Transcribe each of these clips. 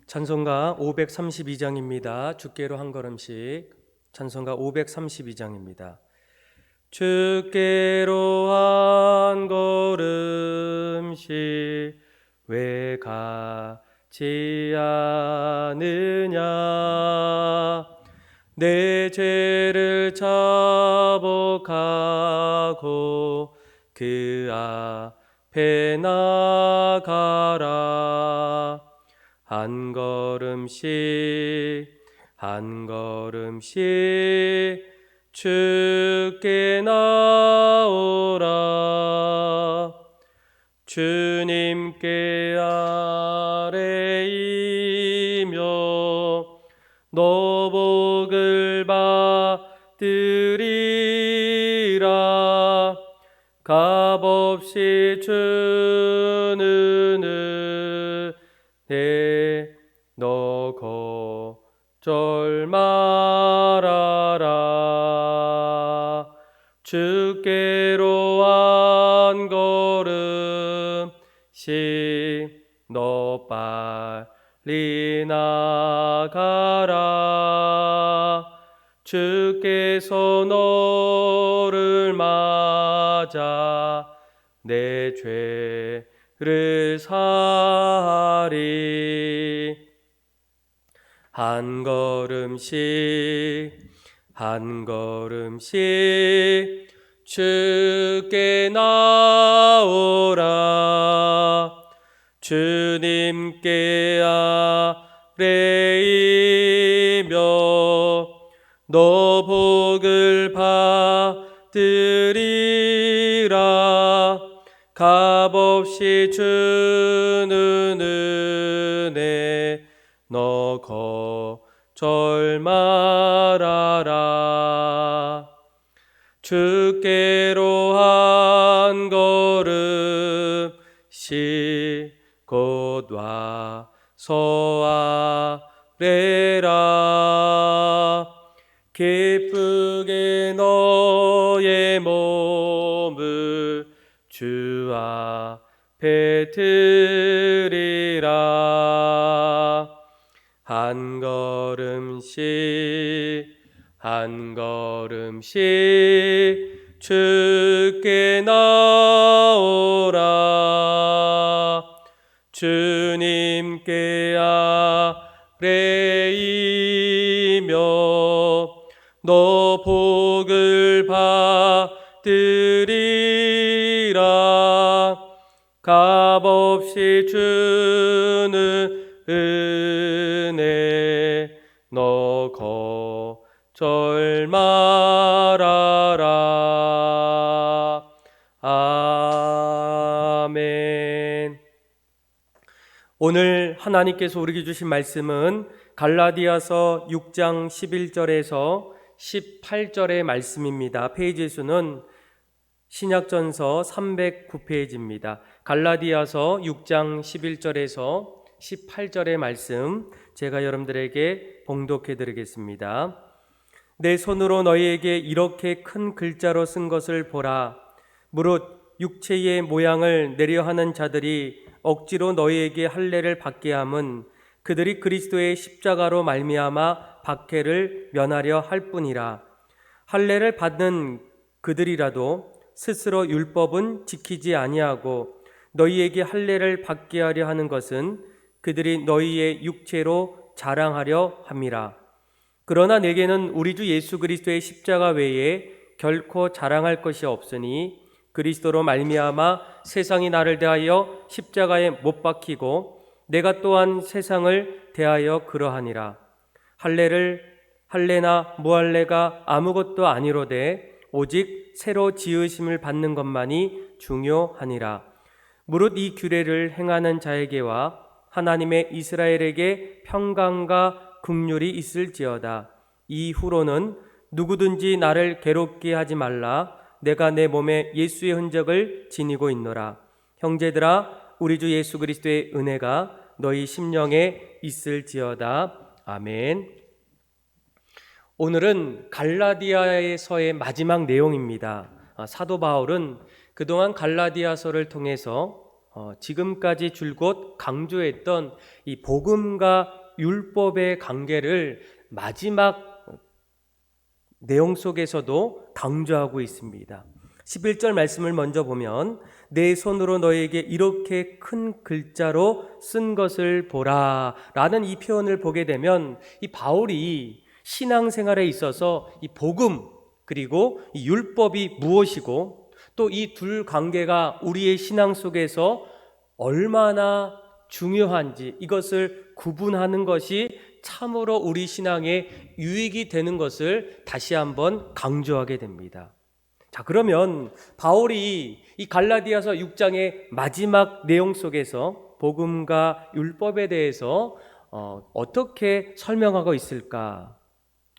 찬송가 532장입니다. 주께로 한 걸음씩. 찬송가 532장입니다. 주께로 한 걸음씩 왜 가지 않으냐. 내 죄를 자복하고 그 앞에 나가라. 한 걸음씩 한 걸음씩 주께 나오라. 주님께 아뢰이며 너복을 받으리라. 값없이 주는 은혜 너 걱정 말아라. 주께로 한 걸음씩 너 빨리 나가라. 주께서 너를 맞아 내 죄를 사하리. 한 걸음씩 한 걸음씩 주께 나오라. 주님께 아뢰이며 너 복을 받으리라. 값없이 주는 은혜 너 걱정 말아라. 주께로 한 걸음씩 곧 와서 아뢰라. 기쁘게 너의 몸을 주 앞에 드리라. 한 걸음씩 한 걸음씩 주께 나오라. 주님께 아뢰이며 너 복을 받으리라. 값없이 주는 은혜 너 걱정 말아라. 아멘. 오늘 하나님께서 우리에게 주신 말씀은 갈라디아서 6장 11절에서 18절의 말씀입니다. 페이지 수는 신약전서 309페이지입니다. 갈라디아서 6장 11절에서 18절의 말씀 제가 여러분들에게 봉독해 드리겠습니다. 내 손으로 너희에게 이렇게 큰 글자로 쓴 것을 보라. 무릇 육체의 모양을 내려하는 자들이 억지로 너희에게 할례를 받게 함은 그들이 그리스도의 십자가로 말미암아 박해를 면하려 할 뿐이라. 할례를 받는 그들이라도 스스로 율법은 지키지 아니하고 너희에게 할례를 받게 하려 하는 것은 그들이 너희의 육체로 자랑하려 함이라. 그러나 내게는 우리 주 예수 그리스도의 십자가 외에 결코 자랑할 것이 없으니 그리스도로 말미암아 세상이 나를 대하여 십자가에 못 박히고 내가 또한 세상을 대하여 그러하니라. 할례나 무할례가 아무것도 아니로되 오직 새로 지으심을 받는 것만이 중요하니라. 무릇 이 규례를 행하는 자에게와 하나님의 이스라엘에게 평강과 긍휼이 있을지어다. 이후로는 누구든지 나를 괴롭게 하지 말라. 내가 내 몸에 예수의 흔적을 지니고 있노라. 형제들아, 우리 주 예수 그리스도의 은혜가 너희 심령에 있을지어다. 아멘. 오늘은 갈라디아서의 마지막 내용입니다. 사도 바울은 그동안 갈라디아서를 통해서 지금까지 줄곧 강조했던 이 복음과 율법의 관계를 마지막 내용 속에서도 강조하고 있습니다. 11절 말씀을 먼저 보면 내 손으로 너에게 이렇게 큰 글자로 쓴 것을 보라 라는 이 표현을 보게 되면 이 바울이 신앙생활에 있어서 이 복음 그리고 이 율법이 무엇이고 또 이 둘 관계가 우리의 신앙 속에서 얼마나 중요한지 이것을 구분하는 것이 참으로 우리 신앙에 유익이 되는 것을 다시 한번 강조하게 됩니다. 자, 그러면 바울이 이 갈라디아서 6장의 마지막 내용 속에서 복음과 율법에 대해서 어떻게 설명하고 있을까?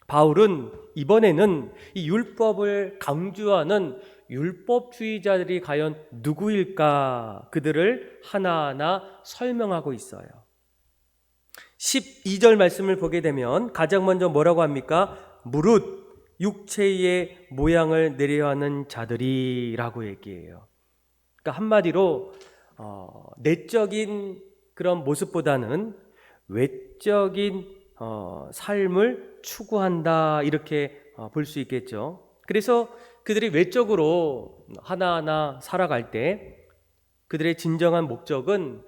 바울은 이번에는 이 율법을 강조하는 율법주의자들이 과연 누구일까? 그들을 하나하나 설명하고 있어요. 12절 말씀을 보게 되면 가장 먼저 뭐라고 합니까? 무릇 육체의 모양을 내려야 하는 자들이라고 얘기해요. 그러니까 한마디로 내적인 그런 모습보다는 외적인 삶을 추구한다 이렇게 볼 수 있겠죠. 그래서 그들이 외적으로 하나하나 살아갈 때 그들의 진정한 목적은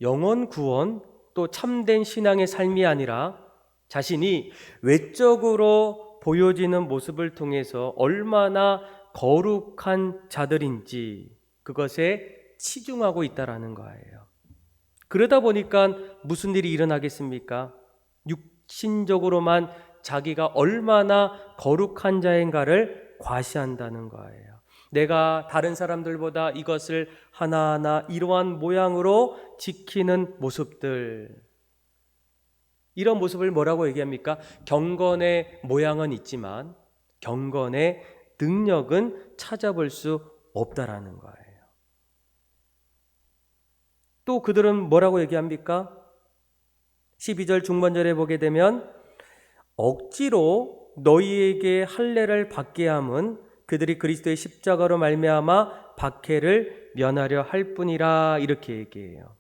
영혼 구원 또 참된 신앙의 삶이 아니라 자신이 외적으로 보여지는 모습을 통해서 얼마나 거룩한 자들인지 그것에 치중하고 있다라는 거예요. 그러다 보니까 무슨 일이 일어나겠습니까? 육신적으로만 자기가 얼마나 거룩한 자인가를 과시한다는 거예요. 내가 다른 사람들보다 이것을 하나하나 이러한 모양으로 지키는 모습들, 이런 모습을 뭐라고 얘기합니까? 경건의 모양은 있지만 경건의 능력은 찾아볼 수 없다라는 거예요. 또 그들은 뭐라고 얘기합니까? 12절 중반절에 보게 되면 억지로 너희에게 할례를 받게 함은 그들이 그리스도의 십자가로 말미암아 박해를 면하려 할 뿐이라 이렇게 얘기해요.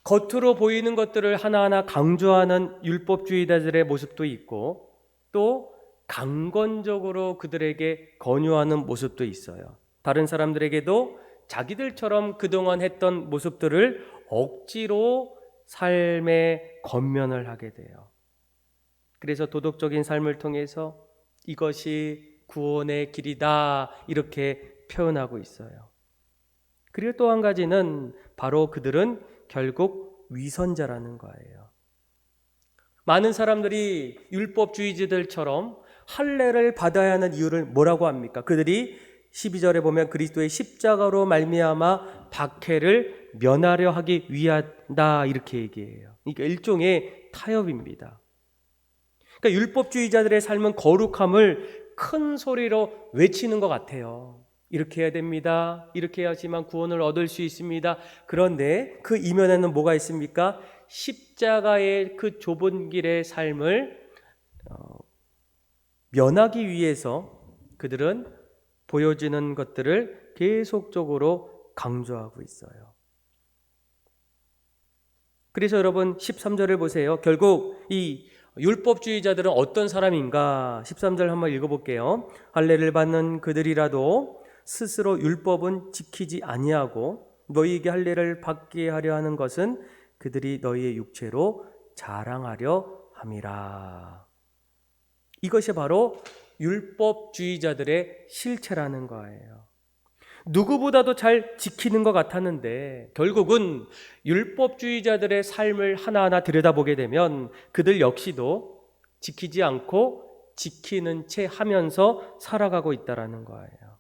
겉으로 보이는 것들을 하나하나 강조하는 율법주의자들의 모습도 있고 또 강권적으로 그들에게 권유하는 모습도 있어요. 다른 사람들에게도 자기들처럼 그동안 했던 모습들을 억지로 삶에 권면을 하게 돼요. 그래서 도덕적인 삶을 통해서 이것이 구원의 길이다 이렇게 표현하고 있어요. 그리고 또 한 가지는 바로 그들은 결국 위선자라는 거예요. 많은 사람들이 율법주의자들처럼 할례를 받아야 하는 이유를 뭐라고 합니까? 그들이 12절에 보면 그리스도의 십자가로 말미암아 박해를 면하려 하기 위하다 이렇게 얘기해요. 그러니까 일종의 타협입니다. 그러니까 율법주의자들의 삶은 거룩함을 큰 소리로 외치는 것 같아요. 이렇게 해야 됩니다. 이렇게 해야지만 구원을 얻을 수 있습니다. 그런데 그 이면에는 뭐가 있습니까? 십자가의 그 좁은 길의 삶을 면하기 위해서 그들은 보여지는 것들을 계속적으로 강조하고 있어요. 그래서 여러분 13절을 보세요. 결국 이 율법주의자들은 어떤 사람인가? 13절 한번 읽어볼게요. 할례를 받는 그들이라도 스스로 율법은 지키지 아니하고 너희에게 할례를 받게 하려 하는 것은 그들이 너희의 육체로 자랑하려 함이라. 이것이 바로 율법주의자들의 실체라는 거예요. 누구보다도 잘 지키는 것 같았는데 결국은 율법주의자들의 삶을 하나하나 들여다보게 되면 그들 역시도 지키지 않고 지키는 채 하면서 살아가고 있다는 거예요.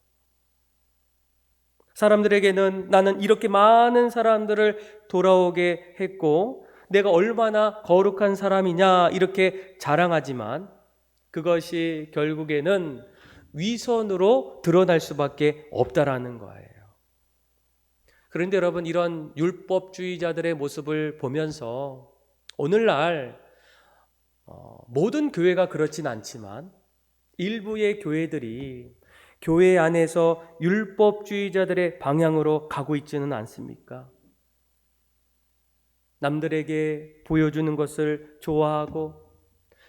사람들에게는 나는 이렇게 많은 사람들을 돌아오게 했고 내가 얼마나 거룩한 사람이냐 이렇게 자랑하지만 그것이 결국에는 위선으로 드러날 수밖에 없다라는 거예요. 그런데 여러분 이런 율법주의자들의 모습을 보면서 오늘날 모든 교회가 그렇진 않지만 일부의 교회들이 교회 안에서 율법주의자들의 방향으로 가고 있지는 않습니까? 남들에게 보여주는 것을 좋아하고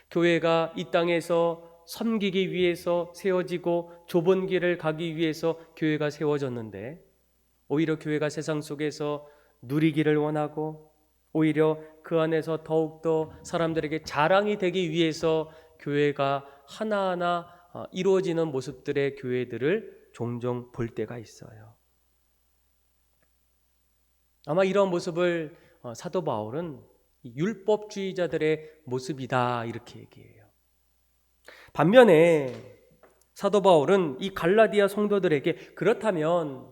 교회가 이 땅에서 섬기기 위해서 세워지고 좁은 길을 가기 위해서 교회가 세워졌는데 오히려 교회가 세상 속에서 누리기를 원하고 오히려 그 안에서 더욱더 사람들에게 자랑이 되기 위해서 교회가 하나하나 이루어지는 모습들의 교회들을 종종 볼 때가 있어요. 아마 이런 모습을 사도 바울은 율법주의자들의 모습이다 이렇게 얘기해요. 반면에 사도 바울은 이 갈라디아 성도들에게 그렇다면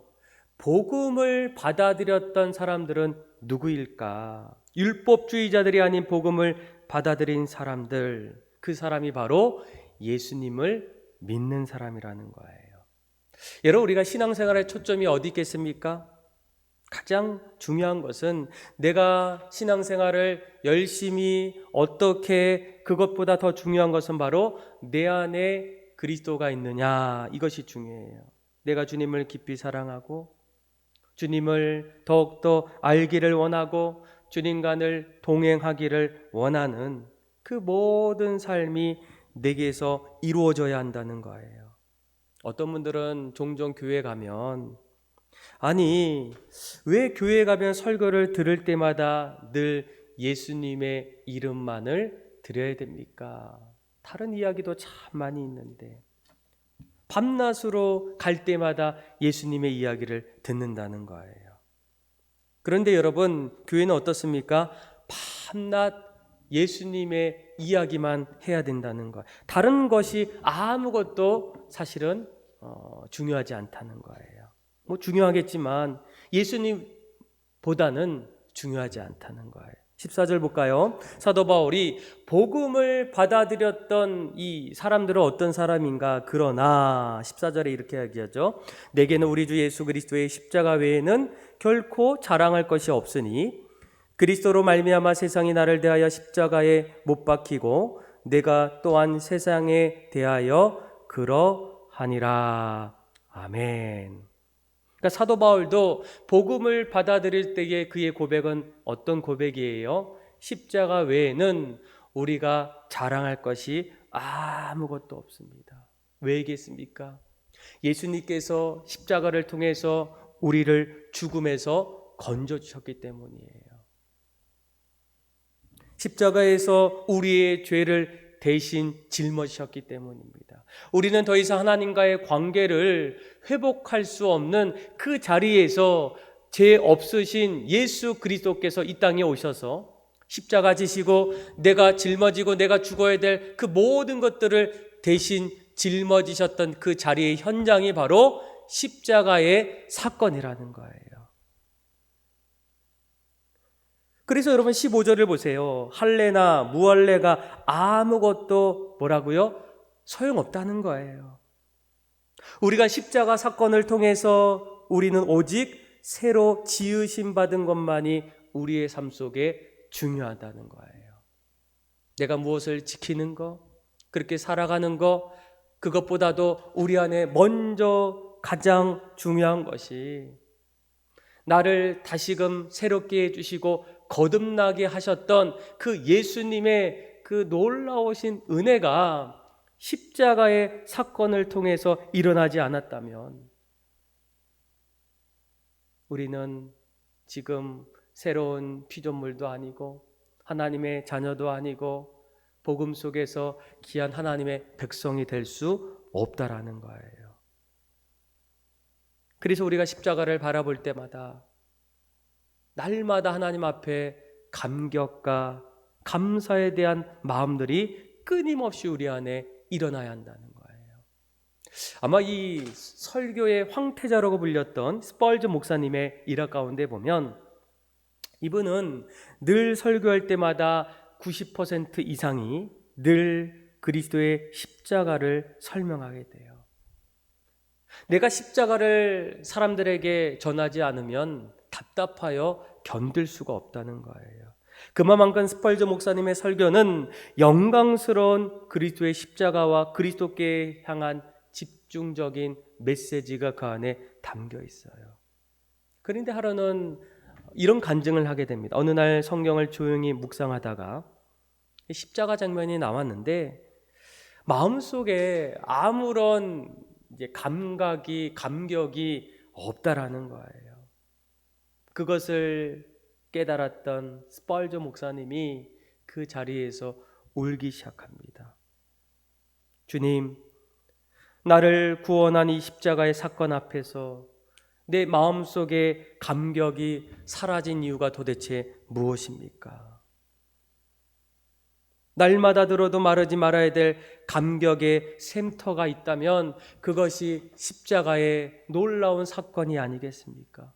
복음을 받아들였던 사람들은 누구일까? 율법주의자들이 아닌 복음을 받아들인 사람들, 그 사람이 바로 예수님을 믿는 사람이라는 거예요. 여러분, 우리가 신앙생활의 초점이 어디 있겠습니까? 가장 중요한 것은 내가 신앙생활을 열심히 어떻게, 그것보다 더 중요한 것은 바로 내 안에 그리스도가 있느냐, 이것이 중요해요. 내가 주님을 깊이 사랑하고 주님을 더욱더 알기를 원하고 주님과를 동행하기를 원하는 그 모든 삶이 내게서 이루어져야 한다는 거예요. 어떤 분들은 종종 교회 가면 아니, 왜 교회 가면 설교를 들을 때마다 늘 예수님의 이름만을 드려야 됩니까? 다른 이야기도 참 많이 있는데 밤낮으로 갈 때마다 예수님의 이야기를 듣는다는 거예요. 그런데 여러분, 교회는 어떻습니까? 밤낮 예수님의 이야기만 해야 된다는 거예요. 다른 것이 아무것도 사실은 중요하지 않다는 거예요. 뭐 중요하겠지만 예수님보다는 중요하지 않다는 거예요. 14절 볼까요? 사도 바울이 복음을 받아들였던 이 사람들은 어떤 사람인가? 그러나 14절에 이렇게 이야기하죠. 내게는 우리 주 예수 그리스도의 십자가 외에는 결코 자랑할 것이 없으니 그리스도로 말미암아 세상이 나를 대하여 십자가에 못 박히고 내가 또한 세상에 대하여 그러하니라. 아멘. 그러니까 사도 바울도 복음을 받아들일 때의 그의 고백은 어떤 고백이에요? 십자가 외에는 우리가 자랑할 것이 아무것도 없습니다. 왜겠습니까? 예수님께서 십자가를 통해서 우리를 죽음에서 건져주셨기 때문이에요. 십자가에서 우리의 죄를 대신 짊어지셨기 때문입니다. 우리는 더 이상 하나님과의 관계를 회복할 수 없는 그 자리에서 죄 없으신 예수 그리스도께서 이 땅에 오셔서 십자가 지시고 내가 짊어지고 내가 죽어야 될 그 모든 것들을 대신 짊어지셨던 그 자리의 현장이 바로 십자가의 사건이라는 거예요. 그래서 여러분 15절을 보세요. 할례나 무할례가 아무것도 뭐라고요? 소용없다는 거예요. 우리가 십자가 사건을 통해서 우리는 오직 새로 지으심 받은 것만이 우리의 삶 속에 중요하다는 거예요. 내가 무엇을 지키는 거, 그렇게 살아가는 거, 그것보다도 우리 안에 먼저 가장 중요한 것이 나를 다시금 새롭게 해주시고 거듭나게 하셨던 그 예수님의 그 놀라우신 은혜가 십자가의 사건을 통해서 일어나지 않았다면 우리는 지금 새로운 피조물도 아니고 하나님의 자녀도 아니고 복음 속에서 귀한 하나님의 백성이 될 수 없다라는 거예요. 그래서 우리가 십자가를 바라볼 때마다 날마다 하나님 앞에 감격과 감사에 대한 마음들이 끊임없이 우리 안에 일어나야 한다는 거예요. 아마 이 설교의 황태자라고 불렸던 스펄전 목사님의 일화 가운데 보면 이분은 늘 설교할 때마다 90% 이상이 늘 그리스도의 십자가를 설명하게 돼요. 내가 십자가를 사람들에게 전하지 않으면 답답하여 견딜 수가 없다는 거예요. 그만큼 스펄전 목사님의 설교는 영광스러운 그리스도의 십자가와 그리스도께 향한 집중적인 메시지가 그 안에 담겨 있어요. 그런데 하루는 이런 간증을 하게 됩니다. 어느 날 성경을 조용히 묵상하다가 십자가 장면이 나왔는데 마음속에 아무런 감격이 없다라는 거예요. 그것을 깨달았던 스펄저 목사님이 그 자리에서 울기 시작합니다. 주님, 나를 구원한 이 십자가의 사건 앞에서 내 마음속에 감격이 사라진 이유가 도대체 무엇입니까? 날마다 들어도 마르지 말아야 될 감격의 샘터가 있다면 그것이 십자가의 놀라운 사건이 아니겠습니까?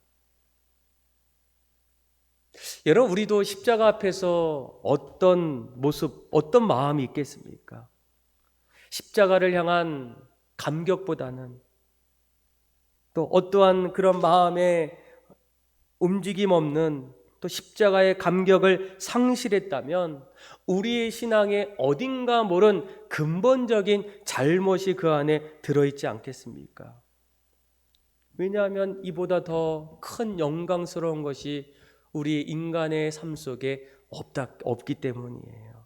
여러분, 우리도 십자가 앞에서 어떤 모습, 어떤 마음이 있겠습니까? 십자가를 향한 감격보다는 또 어떠한 그런 마음의 움직임 없는 또 십자가의 감격을 상실했다면 우리의 신앙에 어딘가 모른 근본적인 잘못이 그 안에 들어있지 않겠습니까? 왜냐하면 이보다 더 큰 영광스러운 것이 우리 인간의 삶 속에 없기 때문이에요.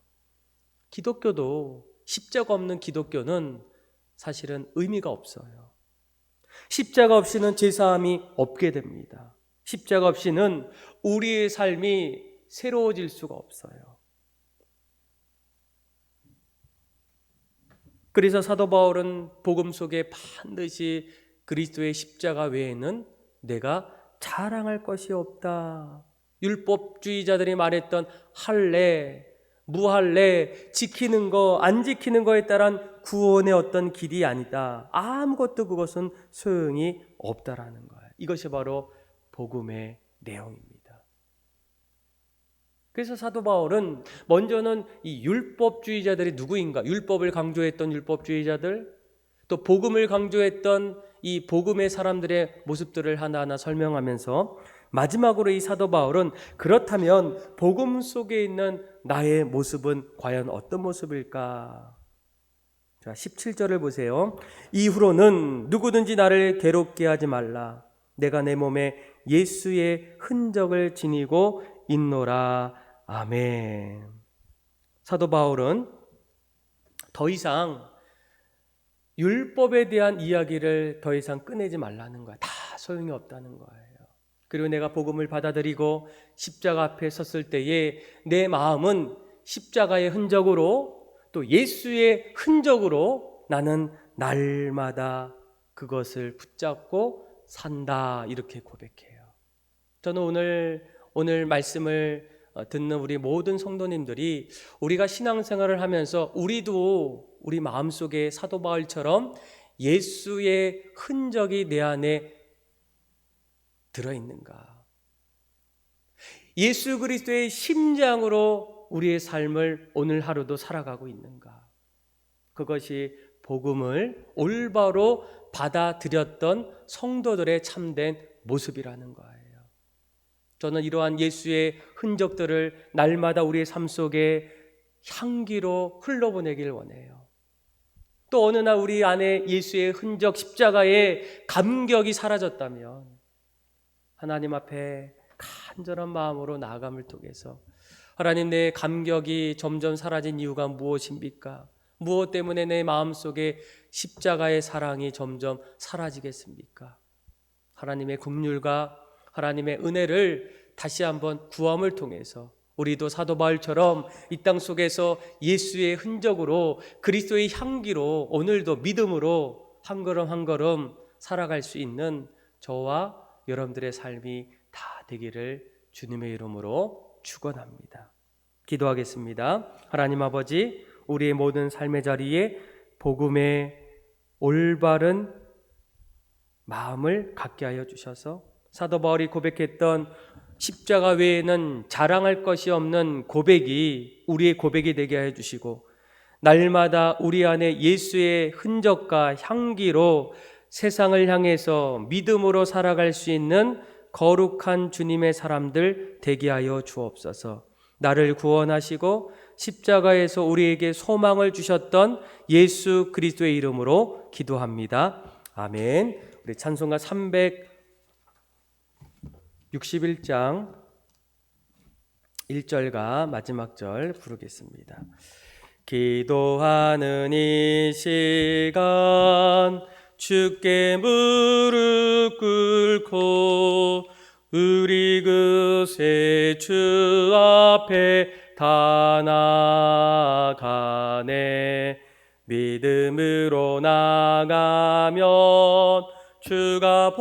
기독교도 십자가 없는 기독교는 사실은 의미가 없어요. 십자가 없이는 제사함이 없게 됩니다. 십자가 없이는 우리의 삶이 새로워질 수가 없어요. 그래서 사도 바울은 복음 속에 반드시 그리스도의 십자가 외에는 내가 자랑할 것이 없다. 율법주의자들이 말했던 할례, 무할례, 지키는 거, 안 지키는 거에 따른 구원의 어떤 길이 아니다. 아무것도 그것은 소용이 없다라는 거예요. 이것이 바로 복음의 내용입니다. 그래서 사도 바울은 먼저는 이 율법주의자들이 누구인가? 율법을 강조했던 율법주의자들, 또 복음을 강조했던 이 복음의 사람들의 모습들을 하나하나 설명하면서 마지막으로 이 사도 바울은 그렇다면 복음 속에 있는 나의 모습은 과연 어떤 모습일까? 자, 17절을 보세요. 이후로는 누구든지 나를 괴롭게 하지 말라. 내가 내 몸에 예수의 흔적을 지니고 있노라. 아멘. 사도 바울은 더 이상 율법에 대한 이야기를 더 이상 꺼내지 말라는 거야. 다 소용이 없다는 거예요. 그리고 내가 복음을 받아들이고 십자가 앞에 섰을 때에 내 마음은 십자가의 흔적으로 또 예수의 흔적으로 나는 날마다 그것을 붙잡고 산다. 이렇게 고백해요. 저는 오늘 말씀을 듣는 우리 모든 성도님들이 우리가 신앙생활을 하면서 우리도 우리 마음속에 사도 바울처럼 예수의 흔적이 내 안에 들어있는가? 예수 그리스도의 심장으로 우리의 삶을 오늘 하루도 살아가고 있는가? 그것이 복음을 올바로 받아들였던 성도들의 참된 모습이라는 거예요. 저는 이러한 예수의 흔적들을 날마다 우리의 삶 속에 향기로 흘러보내길 원해요. 또 어느 날 우리 안에 예수의 흔적, 십자가의 감격이 사라졌다면 하나님 앞에 간절한 마음으로 나아감을 통해서 하나님, 내 감격이 점점 사라진 이유가 무엇입니까? 무엇 때문에 내 마음속에 십자가의 사랑이 점점 사라지겠습니까? 하나님의 긍휼과 하나님의 은혜를 다시 한번 구함을 통해서 우리도 사도 바울처럼 이 땅 속에서 예수의 흔적으로 그리스도의 향기로 오늘도 믿음으로 한 걸음 한 걸음 살아갈 수 있는 저와 여러분들의 삶이 다 되기를 주님의 이름으로 축원합니다. 기도하겠습니다. 하나님 아버지, 우리의 모든 삶의 자리에 복음의 올바른 마음을 갖게 하여 주셔서 사도 바울이 고백했던 십자가 외에는 자랑할 것이 없는 고백이 우리의 고백이 되게 하여 주시고 날마다 우리 안에 예수의 흔적과 향기로 세상을 향해서 믿음으로 살아갈 수 있는 거룩한 주님의 사람들 되게 하여 주옵소서. 나를 구원하시고 십자가에서 우리에게 소망을 주셨던 예수 그리스도의 이름으로 기도합니다. 아멘. 우리 찬송가 361장 1절과 마지막 절 부르겠습니다. 기도하는 이 시간 주께 무릎 꿇고 우리 그새 주 앞에 다 나가네. 믿음으로 나가면 주가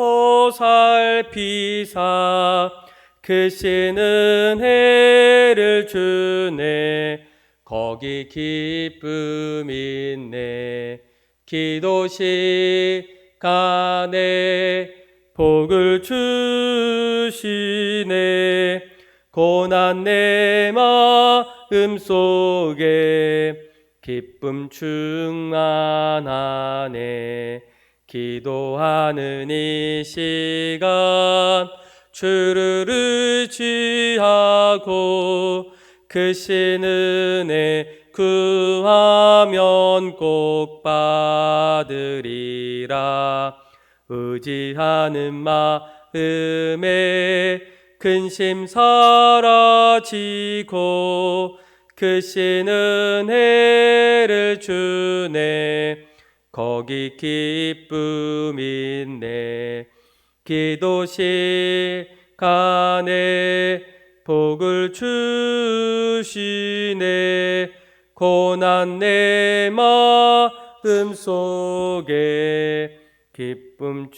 보살피사 크신 은혜를 주네. 거기 기쁨 있네. 기도 시간에 복을 주시네. 고난 내 마음 속에 기쁨 충만하네. 기도하는 이 시간 주를 의지하고 크신 은혜 구하면 꼭 받으리라. 의지하는 마음에 근심 사라지고 크신 은혜를 주네. 거기 기쁨 있네. 기도 시간에 복을 주시네. 고난 내 마음 속에 기쁨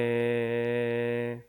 충만하네.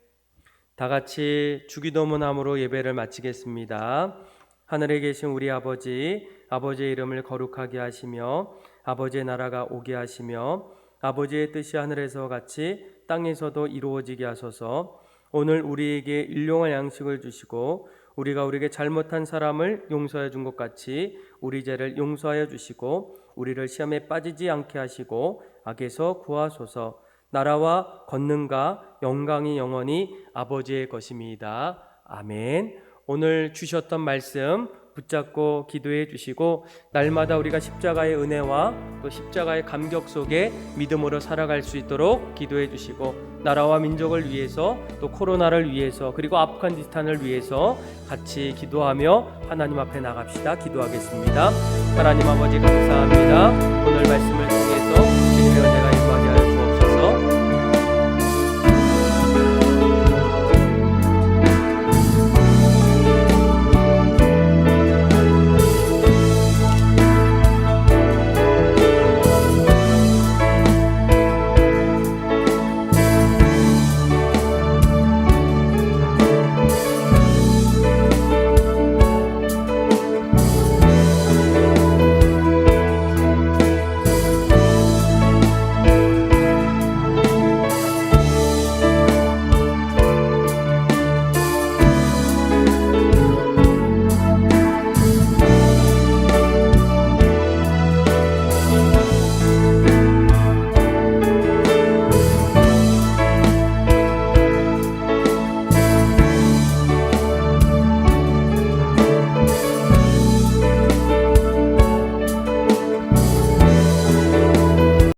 다 같이 주기도문함으로 예배를 마치겠습니다. 하늘에 계신 우리 아버지, 아버지의 이름을 거룩하게 하시며 아버지의 나라가 오게 하시며 아버지의 뜻이 하늘에서 같이 땅에서도 이루어지게 하소서. 오늘 우리에게 일용할 양식을 주시고 우리가 우리에게 잘못한 사람을 용서해 준 것 같이 우리 죄를 용서하여 주시고 우리를 시험에 빠지지 않게 하시고 악에서 구하소서. 나라와 권능과 영광이 영원히 아버지의 것입니다. 아멘. 오늘 주셨던 말씀 붙잡고 기도해 주시고 날마다 우리가 십자가의 은혜와 또 십자가의 감격 속에 믿음으로 살아갈 수 있도록 기도해 주시고 나라와 민족을 위해서 또 코로나를 위해서 그리고 아프가니스탄을 위해서 같이 기도하며 하나님 앞에 나갑시다. 기도하겠습니다. 하나님 아버지 감사합니다. 오늘 말씀